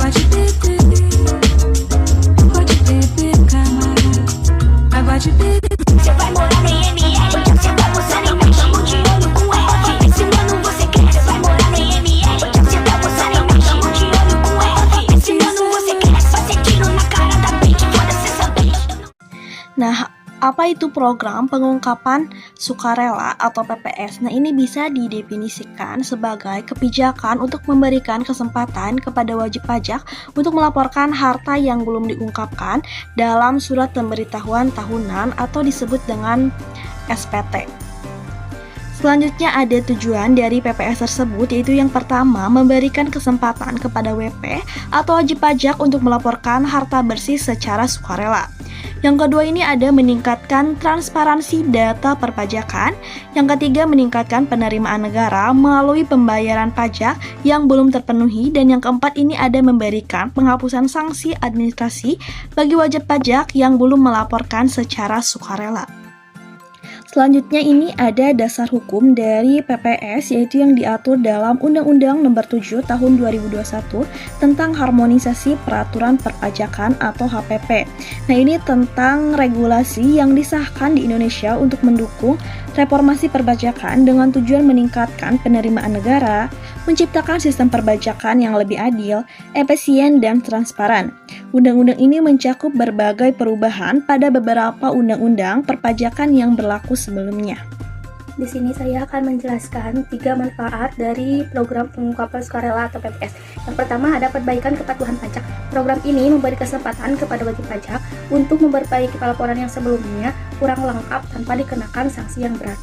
Pode beber, camarada. Pode beber. Você vai morar no IML, você vai posar em nós. Tamo de olho com ela, esse ano você quer. Você vai morar no IML, você vai posar em nós. Tamo de olho com ela, esse ano você quer. Fazer tiro na cara da bitch, foda-se essa bitch. Nah, apa itu program pengungkapan sukarela atau PPS? Nah, ini bisa didefinisikan sebagai kebijakan untuk memberikan kesempatan kepada wajib pajak untuk melaporkan harta yang belum diungkapkan dalam surat pemberitahuan tahunan atau disebut dengan SPT. Selanjutnya ada tujuan dari PPS tersebut, yaitu yang pertama memberikan kesempatan kepada WP atau wajib pajak untuk melaporkan harta bersih secara sukarela. Yang kedua ini ada meningkatkan transparansi data perpajakan. Yang ketiga meningkatkan penerimaan negara melalui pembayaran pajak yang belum terpenuhi. Dan yang keempat ini ada memberikan penghapusan sanksi administrasi bagi wajib pajak yang belum melaporkan secara sukarela. Selanjutnya ini ada dasar hukum dari PPS, yaitu yang diatur dalam Undang-Undang Nomor 7 Tahun 2021 tentang harmonisasi peraturan perpajakan atau HPP. Nah, ini tentang regulasi yang disahkan di Indonesia untuk mendukung reformasi perpajakan dengan tujuan meningkatkan penerimaan negara, menciptakan sistem perpajakan yang lebih adil, efisien, dan transparan. Undang-undang ini mencakup berbagai perubahan pada beberapa undang-undang perpajakan yang berlaku sebelumnya. Di sini saya akan menjelaskan 3 manfaat dari program pengungkapan sukarela atau PPS. Yang pertama ada perbaikan kepatuhan pajak. Program ini memberi kesempatan kepada wajib pajak untuk memperbaiki laporan yang sebelumnya kurang lengkap tanpa dikenakan sanksi yang berat.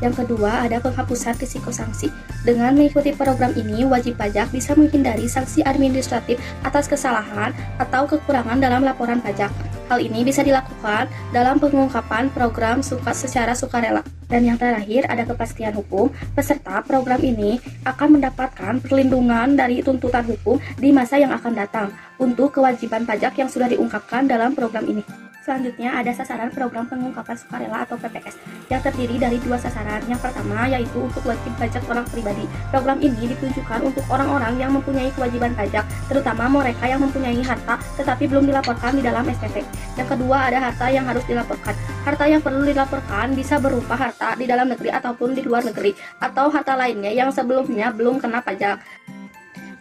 Yang kedua, ada penghapusan risiko sanksi. Dengan mengikuti program ini, wajib pajak bisa menghindari sanksi administratif atas kesalahan atau kekurangan dalam laporan pajak. Hal ini bisa dilakukan dalam pengungkapan program secara sukarela. Dan yang terakhir, ada kepastian hukum. Peserta program ini akan mendapatkan perlindungan dari tuntutan hukum di masa yang akan datang untuk kewajiban pajak yang sudah diungkapkan dalam program ini. Selanjutnya ada sasaran program pengungkapan sukarela atau PPS yang terdiri dari 2 sasaran. Yang pertama yaitu untuk wajib pajak orang pribadi. Program ini ditujukan untuk orang-orang yang mempunyai kewajiban pajak, terutama mereka yang mempunyai harta tetapi belum dilaporkan di dalam SPT. Yang kedua ada harta yang harus dilaporkan. Harta yang perlu dilaporkan bisa berupa harta di dalam negeri ataupun di luar negeri, atau harta lainnya yang sebelumnya belum kena pajak.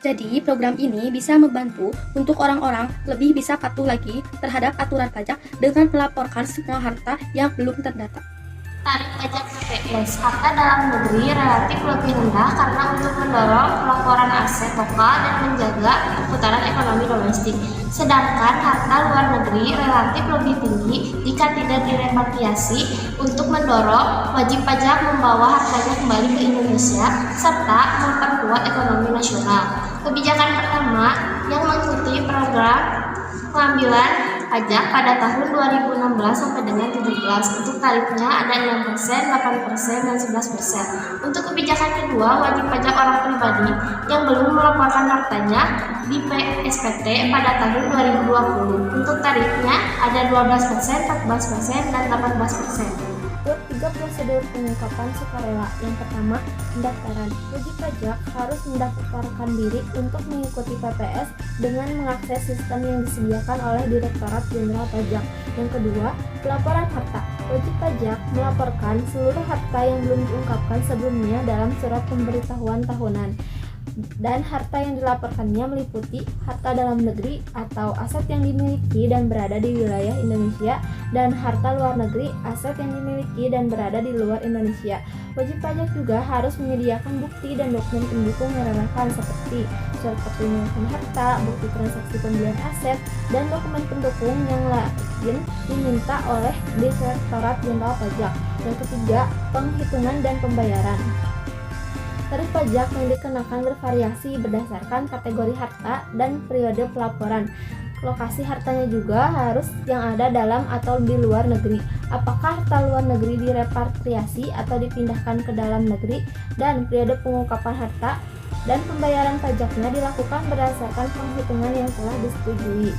Jadi, program ini bisa membantu untuk orang-orang lebih bisa patuh lagi terhadap aturan pajak dengan melaporkan semua harta yang belum terdata. Tarif pajak PPS harta dalam negeri relatif lebih rendah karena untuk mendorong pelaporan aset lokal dan menjaga perputaran ekonomi domestik. Sedangkan harta luar negeri relatif lebih tinggi jika tidak direpatriasi untuk mendorong wajib pajak membawa hartanya kembali ke Indonesia serta memperkuat ekonomi nasional. Kebijakan pertama yang mengikuti program pengambilan pajak pada tahun 2016 sampai dengan 17. Untuk tarifnya ada 6%, 8%, dan 11%. Untuk kebijakan kedua, wajib pajak orang pribadi yang belum melaporkan hartanya di PSPT pada tahun 2020. Untuk tarifnya ada 12%, 14%, dan 18%. Tiga prosedur pengungkapan sukarela. Yang pertama, pendaftaran. Wajib pajak harus mendaftarkan diri untuk mengikuti PPS dengan mengakses sistem yang disediakan oleh Direktorat Jenderal Pajak. Yang kedua, pelaporan harta. Wajib pajak melaporkan seluruh harta yang belum diungkapkan sebelumnya dalam surat pemberitahuan tahunan. Dan harta yang dilaporkannya meliputi harta dalam negeri atau aset yang dimiliki dan berada di wilayah Indonesia, dan harta luar negeri, aset yang dimiliki dan berada di luar Indonesia. Wajib pajak juga harus menyediakan bukti dan dokumen pendukung yang relevan seperti surat kepemilikan harta, bukti transaksi pembelian aset, dan dokumen pendukung yang lain diminta oleh Direktorat Jenderal Pajak. Yang ketiga, penghitungan dan pembayaran. Tarif pajak yang dikenakan bervariasi berdasarkan kategori harta dan periode pelaporan. Lokasi hartanya juga harus yang ada dalam atau di luar negeri. Apakah harta luar negeri direpatriasi atau dipindahkan ke dalam negeri, dan periode pengungkapan harta dan pembayaran pajaknya dilakukan berdasarkan penghitungan yang telah disetujui.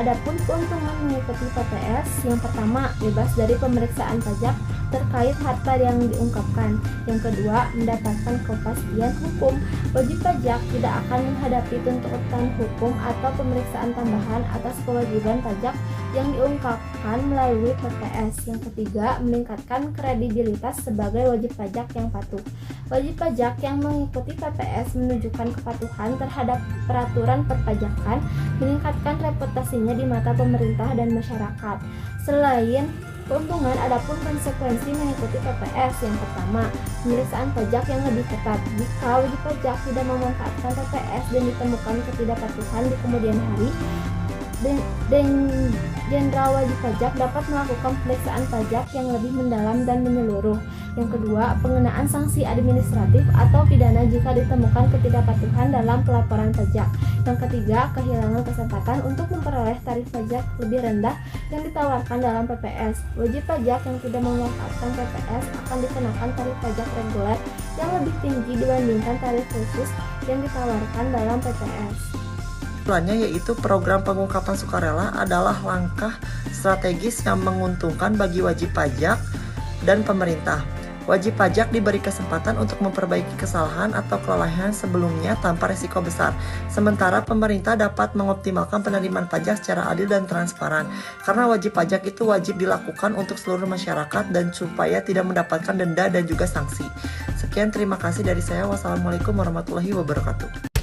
Adapun keuntungan mengikuti PPS, yang pertama, bebas dari pemeriksaan pajak terkait harta yang diungkapkan. Yang kedua, mendapatkan kepastian hukum. Wajib pajak tidak akan menghadapi tuntutan hukum atau pemeriksaan tambahan atas kewajiban pajak yang diungkapkan melalui PPS. Yang ketiga, meningkatkan kredibilitas sebagai wajib pajak yang patuh. Wajib pajak yang mengikuti PPS menunjukkan kepatuhan terhadap peraturan perpajakan, meningkatkan reputasinya di mata pemerintah dan masyarakat. Selain keuntungan, adapun konsekuensi mengikuti PPS. Yang pertama, pemeriksaan pajak yang lebih ketat. Jika wajib pajak tidak memanfaatkan PPS dan ditemukan ketidakpatuhan di kemudian hari, Jenderal Wajib Pajak dapat melakukan pemeriksaan pajak yang lebih mendalam dan menyeluruh. Yang kedua, pengenaan sanksi administratif atau pidana jika ditemukan ketidakpatuhan dalam pelaporan pajak. Yang ketiga, kehilangan kesempatan untuk memperoleh tarif pajak lebih rendah yang ditawarkan dalam PPS. Wajib pajak yang tidak memanfaatkan PPS akan dikenakan tarif pajak reguler yang lebih tinggi dibandingkan tarif khusus yang ditawarkan dalam PPS. Kesimpulannya yaitu program pengungkapan sukarela adalah langkah strategis yang menguntungkan bagi wajib pajak dan pemerintah. Wajib pajak diberi kesempatan untuk memperbaiki kesalahan atau kelalaian sebelumnya tanpa risiko besar. Sementara pemerintah dapat mengoptimalkan penerimaan pajak secara adil dan transparan. Karena wajib pajak itu wajib dilakukan untuk seluruh masyarakat dan supaya tidak mendapatkan denda dan juga sanksi. Sekian, terima kasih dari saya. Wassalamualaikum warahmatullahi wabarakatuh.